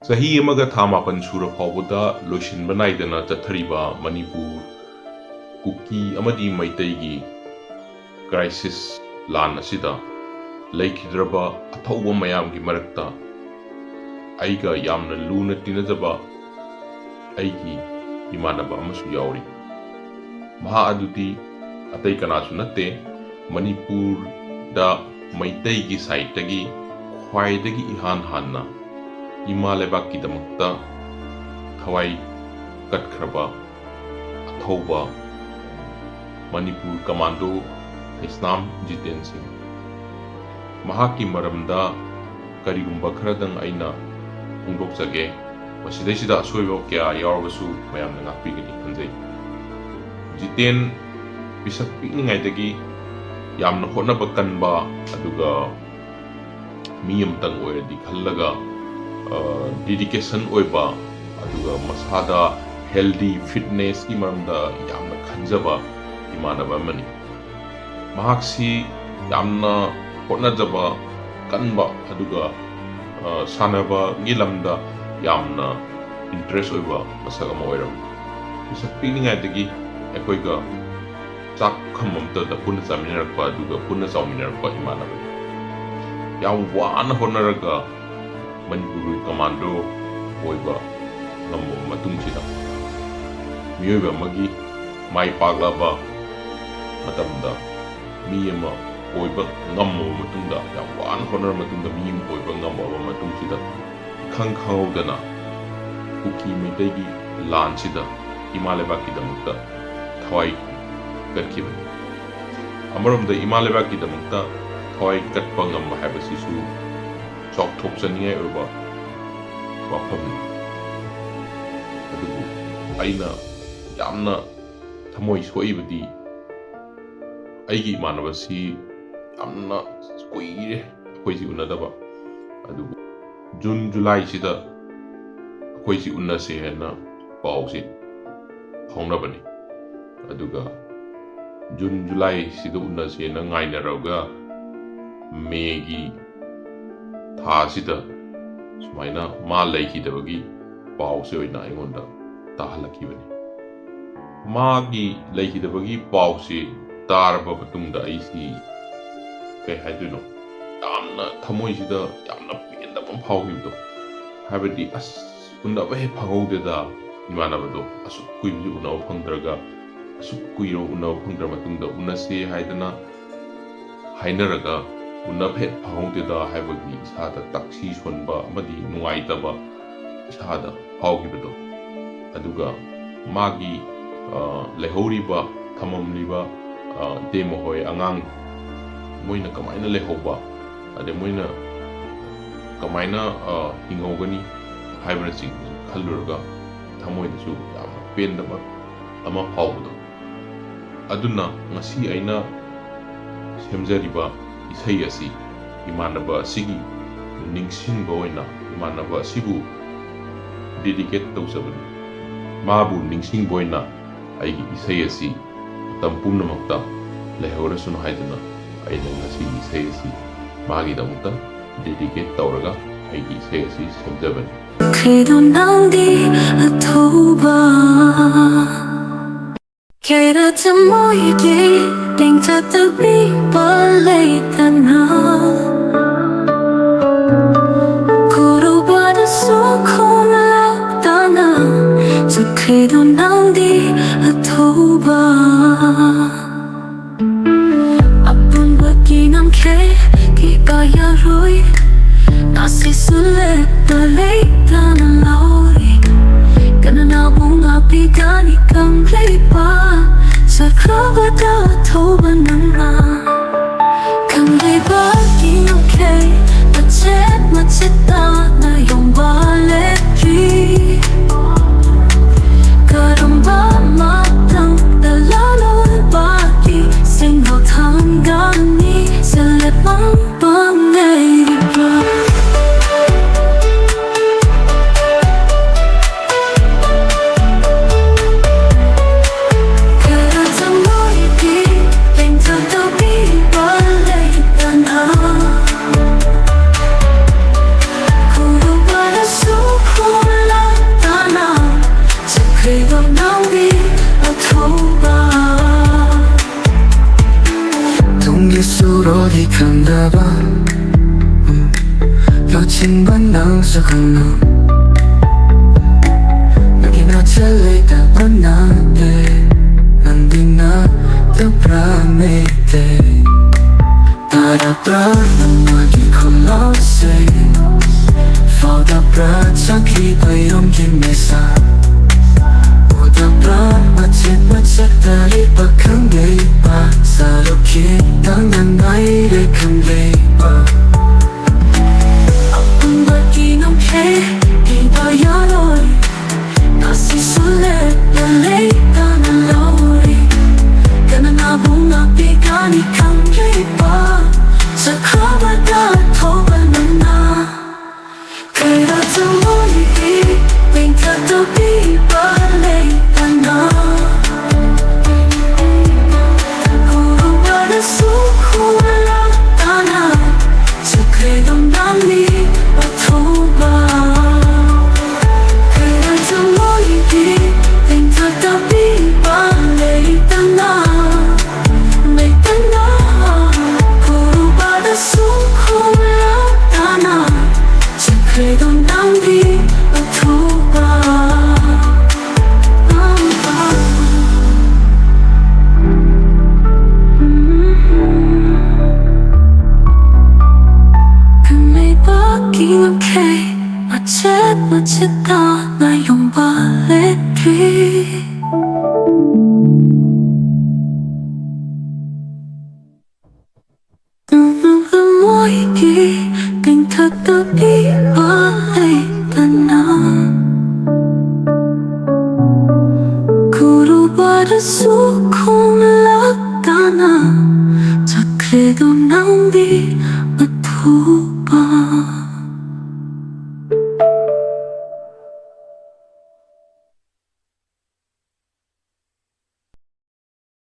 Sahi amaga thamapan sura phawda loisinba naidana chathariba Manipur Kuki amadi Meitei gi crisis lan asida laikhidraba athouba mayam gi marakta aiga yamna luna tinajaba aigi imanaba amasu yauri maha aduti atai kanasu natte Manipur da Meitei gi site tagi khwaidagi ihan hanna ima lebak ki damakta thawai katkraba Athouba Manipur Commando Islam Jiten Singh mahaki maramda karigumba kharadang aina hongdoksage masidai asoiba kya yawarbasu mayamna ngakpigani khanjai Jiten bisak pikningaidagi yamna hotnaba kanba aduga mi amtang oiradi khallaga dedication oiba aduga masada healthy fitness ki maramda yamna khanjaba imanaba mani mahaksi yamna hotnajaba kanba aduga sanaba gilamda yamna interest oiba masaga ma oiram bisak pikningaidagi ekoiga chak khamamta da punna chaminarakpa aduga punna chauminarakpa imanaba yam wana honaraga Manipur Commando oiba ngamo matungsida miyoiba magi mai paglaba matamda miyama oiba ngamo matungda yam wan honar matungda miyam oiba ngamo matungsida khangdana Kuki Meitei gi lansida imaleba ki damukta thawai katkibani amaromda imaleba ki damukta thawai katpa ngamba habasisu chok thok chaniye oba wafam adugu aina yamna thamoi soibadi aigi manabasi yamna koire koisi unadaba adugu June July sida koisi unase hena pause hongnabani aduga June July sida unase na ngaina rawga May gi thasida sumaina ma laikhidabagi pause oina aingonda tahalakibani magi laikhidabagi pause tarba batungda aisi kai haduno yamna thamoisida yamna pendaba phawhibdo habadi as unaba he phangowdeda imanabado asu kuibi unaba phangdraga asu kuiro unaba phangdra matungda unase haidana hainaraga unaphet phangdeda haibagi isada taksi sonba amadi nungaitaba isada phawgibado aduga magi lehoriba thamamliba demo hoy angang moina kamaina lehoba ade moina kamaina hingogani haibra sing khallurga thamoidasu yamna pendaba ama phawbado aduna ngasi aina semjariba isai asi imanaba asigi ningsingba oina imanaba asibu dedicate tawsabani mabu ningsingba oina aigi isai asi tampumna makta lehorasunu haidana aina ngasi isai asi magi damukta dedicate tawraga aigi isai asi semjabani Chatkhredo Nangdi Athouba Kairata moide Ding tatabi balaitana Kuru bada sokong lakdana Chatkhredo Nangdi Athouba Apun baginam ke kaya roi Nasi sulit balaitana lauri Kanana bunga pigani Kangleipak Chatkhredo Athouba nangna Kangleipak inoke Macet na yung baletri Karamba matang dalalol baki Single tanggani sa lepang pangayriba Karata mo'y di Bintang tabi 수로리 간다봐 여친 반당 서강로 여기나 찰리다 만나대 난디나 더브라메대 따라따라 너무하기 콜로세 포다브라 차키바 용김메사 오다브라 macet dari Kangleipak Salukit tangan aire Kangleipak Ang baginong he ibayaloy Nasi sulit lalay tanang lori Kananabong napigani Kangleipak Sa kabada Athouba na Kaya tamoy Wingkatabi balay tanang Chatkhredo Nangdi Athouba Kaya tamoy Wingkatabi balay tanang May tanang Puro bada soulful tanang Chatkhredo Nangdi Athouba Okay, macet na yung baletri Amoy iting tatabi balay tanang Kurubada sukong lakana Chatkhredo Nangdi